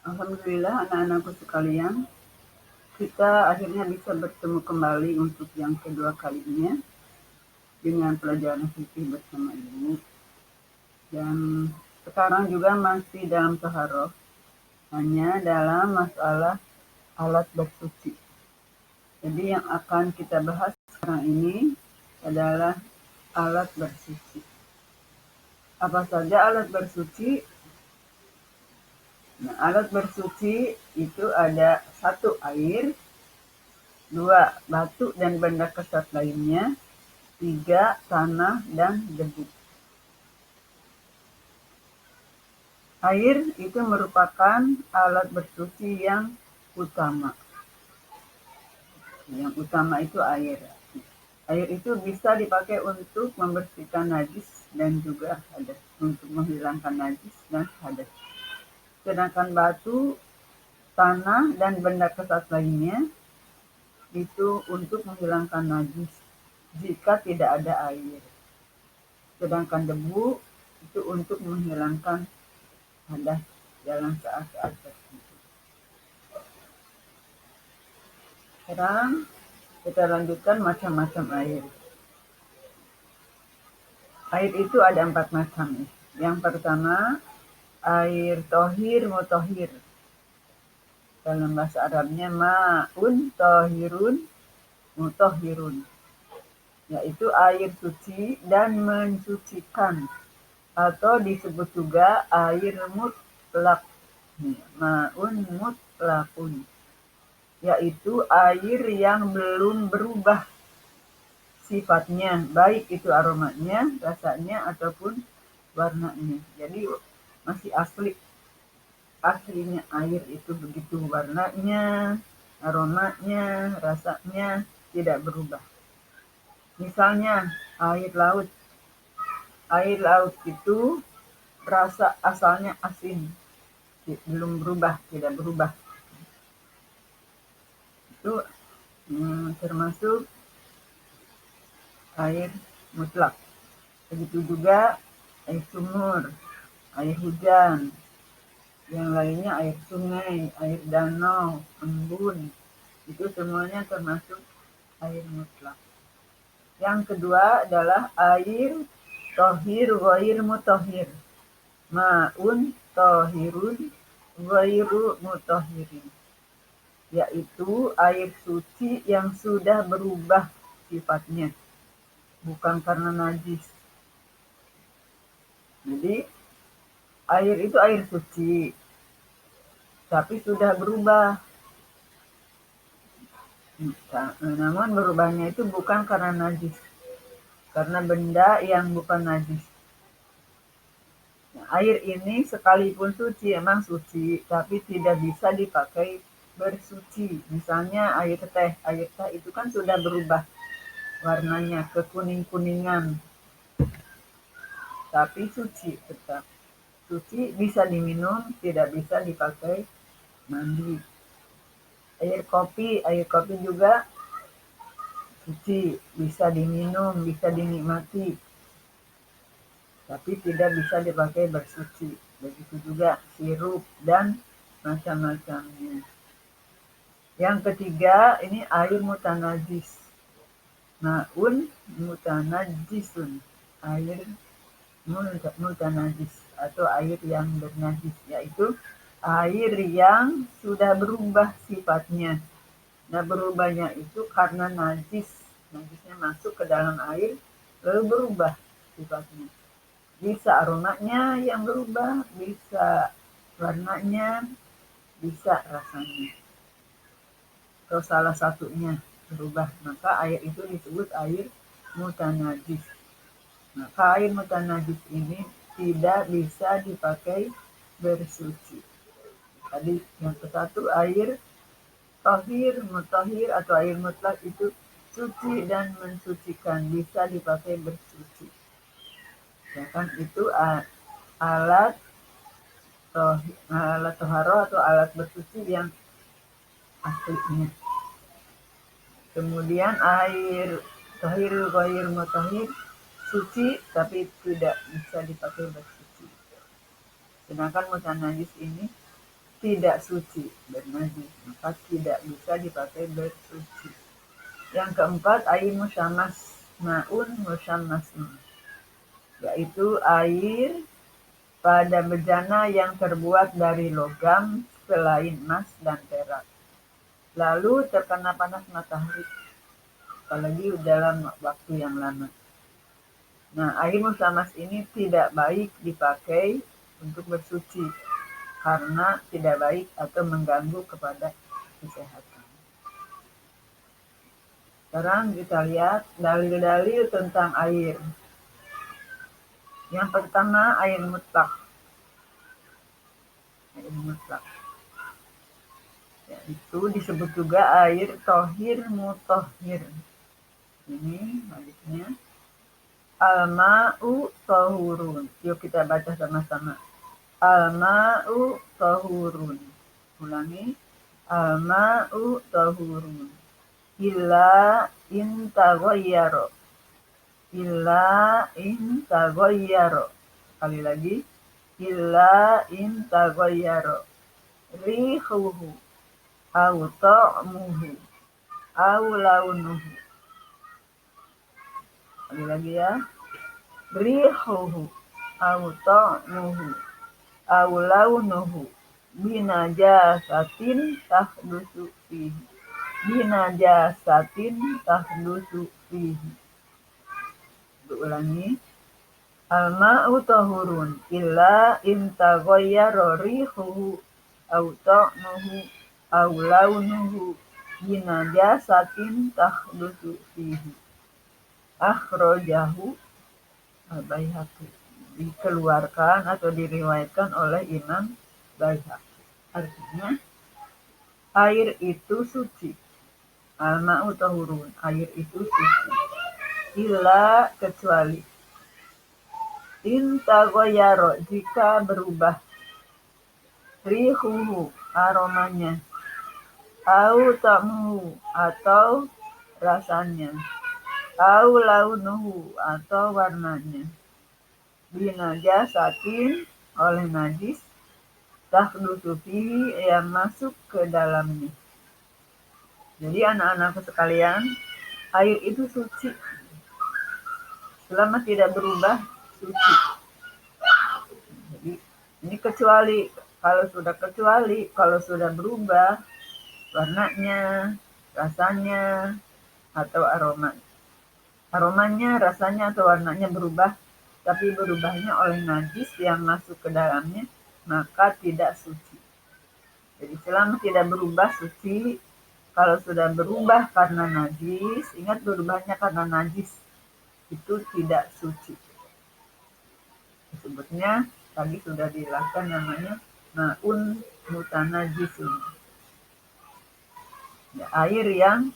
Alhamdulillah anak-anakku sekalian, kita akhirnya bisa bertemu kembali untuk yang kedua kalinya dengan pelajaran fikih bersama Ibu. Dan sekarang juga masih dalam taharuf, hanya dalam masalah alat bersuci. Jadi yang akan kita bahas sekarang ini adalah alat bersuci. Apa saja alat bersuci? Nah, alat bersuci itu ada 1 air, 2 batu dan benda kesat lainnya, 3 tanah dan debu. Air itu merupakan alat bersuci yang utama. Yang utama itu air. Air itu bisa dipakai untuk membersihkan najis dan juga hadas, untuk menghilangkan najis dan hadas. Sedangkan batu, tanah, dan benda kesat lainnya itu untuk menghilangkan najis jika tidak ada air. Sedangkan debu itu untuk menghilangkan hadas dalam saat-saat tertentu. Sekarang kita lanjutkan macam-macam air. Air itu ada 4 macam. Yang pertama, air tohir mutohir. Dalam bahasa Arabnya ma'un tohirun mutohirun, yaitu air suci dan mensucikan, atau disebut juga air mutlak. Ma'un mutlakun, yaitu air yang belum berubah sifatnya, baik itu aromanya, rasanya, ataupun warnanya. Jadi masih aslinya air itu begitu, warnanya, aromanya, rasanya tidak berubah. Misalnya air laut. Air laut itu rasa asalnya asin, belum berubah, tidak berubah. Itu termasuk air mutlak. Begitu juga air sumur, air hujan, yang lainnya air sungai, air danau, embun, itu semuanya termasuk air mutlak. Yang kedua adalah air tohir ghair mutohir. Ma'un tohirun ghairu mutohirin, yaitu air suci yang sudah berubah sifatnya, bukan karena najis. Jadi air itu air suci, tapi sudah berubah. Namun berubahnya itu bukan karena najis, karena benda yang bukan najis. Nah, air ini sekalipun suci, emang suci, tapi tidak bisa dipakai bersuci. Misalnya air teh itu kan sudah berubah warnanya ke kuning-kuningan, tapi suci tetap. Suci bisa diminum, tidak bisa dipakai mandi. Air kopi juga suci, bisa diminum, bisa dinikmati, tapi tidak bisa dipakai bersuci. Begitu juga sirup dan macam-macamnya. Yang ketiga, ini air mutanajis. Ma'un mutanajisun, air mutanajis atau air yang bernajis, yaitu air yang sudah berubah sifatnya. Nah, berubahnya itu karena najisnya masuk ke dalam air lalu berubah sifatnya. Bisa aromanya yang berubah, bisa warnanya, bisa rasanya. Kalau salah satunya berubah, maka air itu disebut air mutanajis. Maka air mutanajis ini tidak bisa dipakai bersuci. Tadi yang ke-1 air tohir, mutahhir atau air mutlak itu suci dan mensucikan, bisa dipakai bersuci. Ya kan, itu alat toharo atau alat bersuci yang aslinya. Kemudian air tohir ghair mutahhir, suci tapi tidak bisa dipakai bersuci. Sedangkan mutanajis ini tidak suci, bernajis, maka tidak bisa dipakai bersuci. Yang keempat, air musyammas, ma'un musyammasun, yaitu air pada bejana yang terbuat dari logam selain emas dan perak, lalu terkena panas matahari, apalagi dalam waktu yang lama. Nah, air musyammas ini tidak baik dipakai untuk bersuci karena tidak baik atau mengganggu kepada kesehatan. Sekarang kita lihat dalil-dalil tentang air. Yang pertama, air mutlak. Air mutlak, yaitu disebut juga air tohir mutohir. Ini hadisnya. Al-ma'u tohurun. Yuk kita baca sama-sama. Al-ma'u tohurun. Ulangi. Al-ma'u tohurun. Illa in taghayyara. Illa in taghayyara. Sekali lagi. Illa in taghayyara. Rihuhu. Au ta'muhu. Au launuhu. Sekali lagi ya. Rihuhu. Au ta'muhu. Au launuhu. Binajasatin tahdusu fihi. Binajasatin tahdusu fihi. Ulangi. Al-ma'u tahurun illa in taghayyara rihuhu au ta'muhu au launuhu binajasatin tahdusu fihi. Akhrajahu al-Baihaqi. Dikeluarkan atau diriwayatkan oleh Imam Baihaqi. Artinya air itu suci. Al-ma'u tahurun, air itu suci. Illa kecuali. In taghayyara, jika berubah. Rihuhu, aromanya. Au ta'muhu, atau rasanya. Au launuhu, atau warnanya. Binajasatin, oleh najis. Tahdusu fihi, yang masuk ke dalamnya. Jadi anak-anakku sekalian, air itu suci. Selama tidak berubah, suci. Jadi ini kecuali, kalau sudah berubah warnanya, rasanya, atau aromanya, rasanya, atau warnanya berubah, tapi berubahnya oleh najis yang masuk ke dalamnya, maka tidak suci. Jadi selama tidak berubah suci. Kalau sudah berubah karena najis, ingat berubahnya karena najis, itu tidak suci. Disebutnya tadi sudah dijelaskan namanya ma'un mutanajisun. Ya, air yang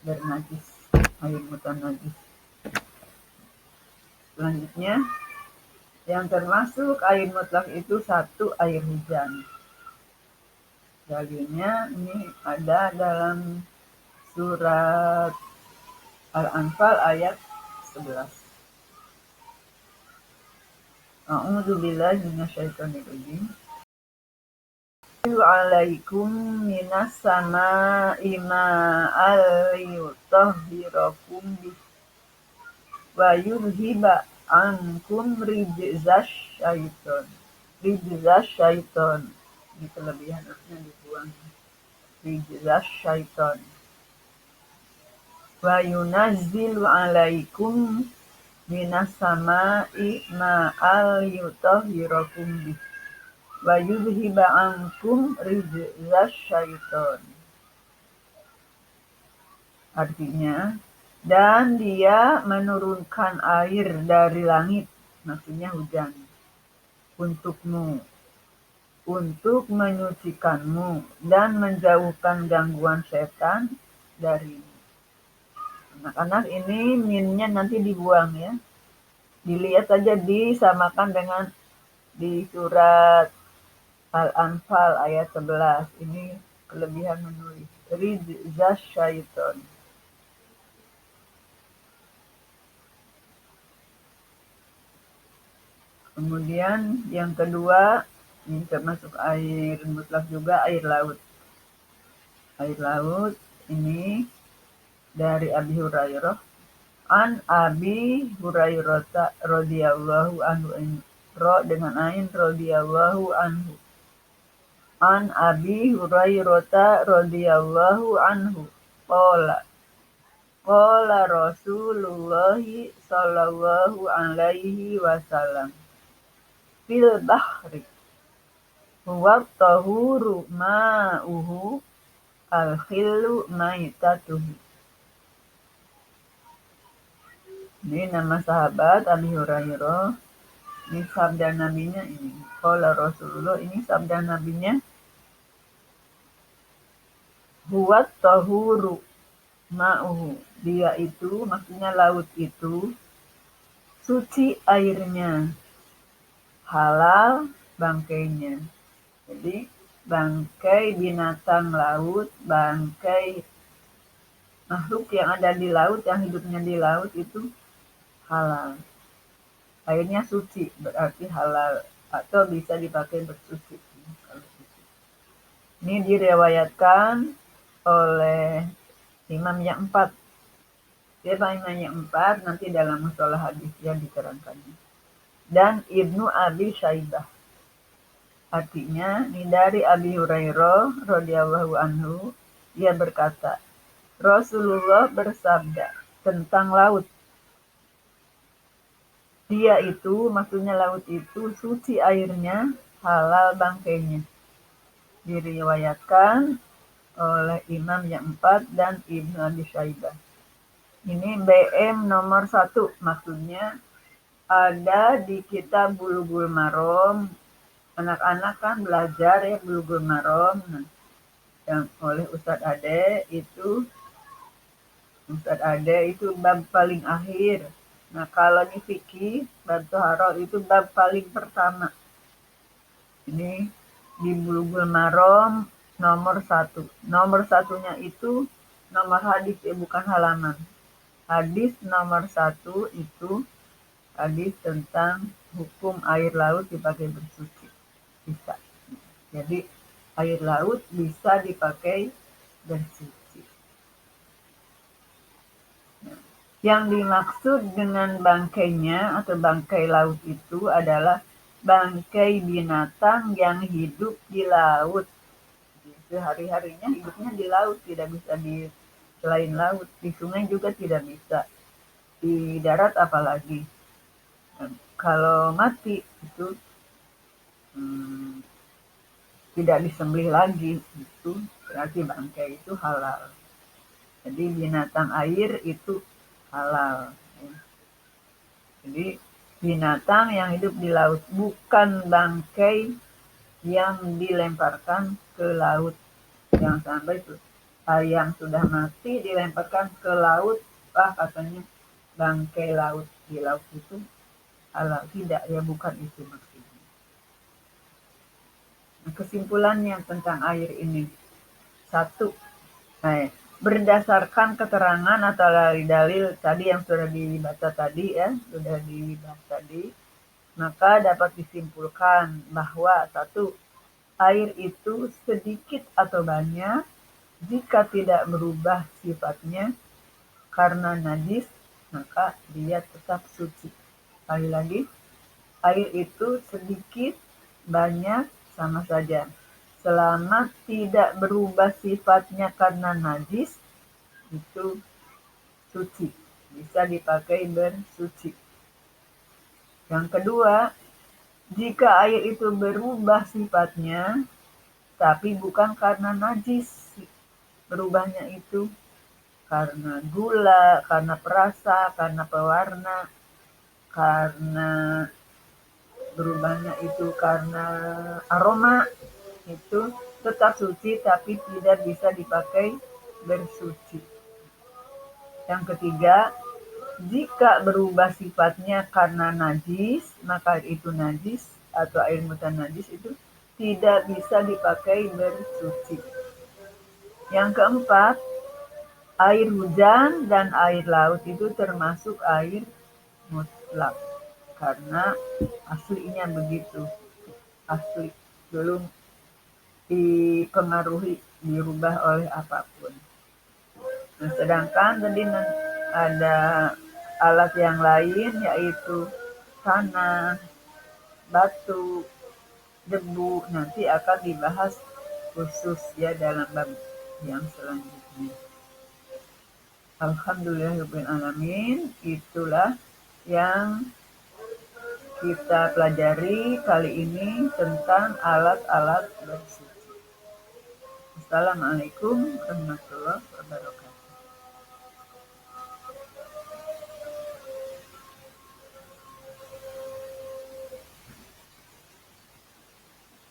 bernajis, air mutanajis. Selanjutnya, yang termasuk air mutlak itu satu, air hujan. Dalilnya ini ada dalam surat Al-Anfal ayat 11. A'udzubillahi minasyaitonirrajim. Alaikum minas sama'i ma'al yutahhirakum bih wa yudhiba ankum rijzas syaiton. Ini kelebihan artinya dibuang. Rijzas syaiton. Wa yunazzilu alaikum minas sama'i ma'al yutahhirakum bih wa yudhiba ankum rijzas syaiton. Artinya, dan dia menurunkan air dari langit, maksudnya hujan, untukmu, untuk menyucikanmu dan menjauhkan gangguan setan darimu. Anak-anak, ini minnya nanti dibuang ya. Dilihat saja, disamakan dengan di surat Al-Anfal ayat 11. Ini kelebihan menulis. Rijzas syaiton. Kemudian yang kedua, Ini termasuk air mutlak juga, air laut. Air laut ini dari Abi Hurairah. An Abi Hurairah radhiyallahu anhu, ro dengan ain radhiyallahu anhu. An Abi Hurairah radhiyallahu anhu. Qala Qala Rasulullah sallallahu alaihi wasallam fil bahri huwa tahuru ma'uhu al-khillu maitatuhu. Ini nama sahabat Abi Hurairah. Ini sabda nabinya ini. Qala Rasulullah, ini sabda nabinya. Huwa tahuru ma'uhu. Dia itu, maksudnya laut itu, suci airnya, halal bangkainya. Jadi bangkai binatang laut, bangkai makhluk yang ada di laut, yang hidupnya di laut itu halal. Airnya suci, berarti halal atau bisa dipakai bersuci. Ini diriwayatkan oleh Imam yang 4. Siapa Imam yang 4? Nanti dalam mustalah hadis yang diterangkannya. Dan Ibnu Abi Syaibah. Artinya, ini dari Abi Hurairah radhiyallahu anhu, dia berkata, Rasulullah bersabda tentang laut. Dia itu, maksudnya laut itu, suci airnya, halal bangkainya. Diriwayatkan oleh Imam yang 4 dan Ibnu Abi Syaibah. Ini BM nomor 1, maksudnya ada di kitab Bulughul Maram. Anak-anak kan belajar ya Bulughul Maram. Nah, yang oleh Ustadz Ade itu bab paling akhir. Nah, kalau di fikih, bab Toharoh itu bab paling pertama. Ini di Bulughul Maram nomor 1. Nomor 1-nya itu nomor hadis ya, bukan halaman. Hadis nomor 1 itu hadis tentang hukum air laut dipakai bersuci. Bisa. Jadi air laut bisa dipakai bersuci. Yang dimaksud dengan bangkainya atau bangkai laut itu adalah bangkai binatang yang hidup di laut. Sehari-harinya hidupnya di laut, tidak bisa di selain laut. Di sungai juga tidak bisa. Di darat apalagi. Kalau mati itu tidak disembelih lagi, itu berarti bangkai itu halal. Jadi binatang air itu halal. Jadi binatang yang hidup di laut, bukan bangkai yang dilemparkan ke laut. Jangan sampai itu yang sudah mati dilemparkan ke laut, katanya bangkai laut di laut itu halal. Tidak, ya bukan itu maksudnya. Nah, kesimpulannya tentang air ini. 1. Berdasarkan keterangan atau dalil tadi yang sudah dibaca tadi ya, maka dapat disimpulkan bahwa 1. Air itu sedikit atau banyak jika tidak berubah sifatnya karena najis, maka dia tetap suci. Sekali lagi, air itu sedikit, banyak, sama saja. Selama tidak berubah sifatnya karena najis, itu suci. Bisa dipakai bersuci. Yang kedua, jika air itu berubah sifatnya, tapi bukan karena najis, berubahnya itu karena gula, karena perasa, karena pewarna, karena berubahnya itu karena aroma, itu tetap suci tapi tidak bisa dipakai bersuci. Yang ketiga, jika berubah sifatnya karena najis, maka itu najis atau air mutan najis itu tidak bisa dipakai bersuci. Yang keempat, air hujan dan air laut itu termasuk air mutlak karena aslinya begitu, asli. belum dipengaruhi, dirubah oleh apapun. Nah, sedangkan tadi ada alat yang lain yaitu tanah, batu, debu, nanti akan dibahas khusus ya dalam bab yang selanjutnya. Alhamdulillahirrahmanirrahim, itulah yang kita pelajari kali ini tentang alat-alat bersuci. Assalamualaikum warahmatullahi wabarakatuh.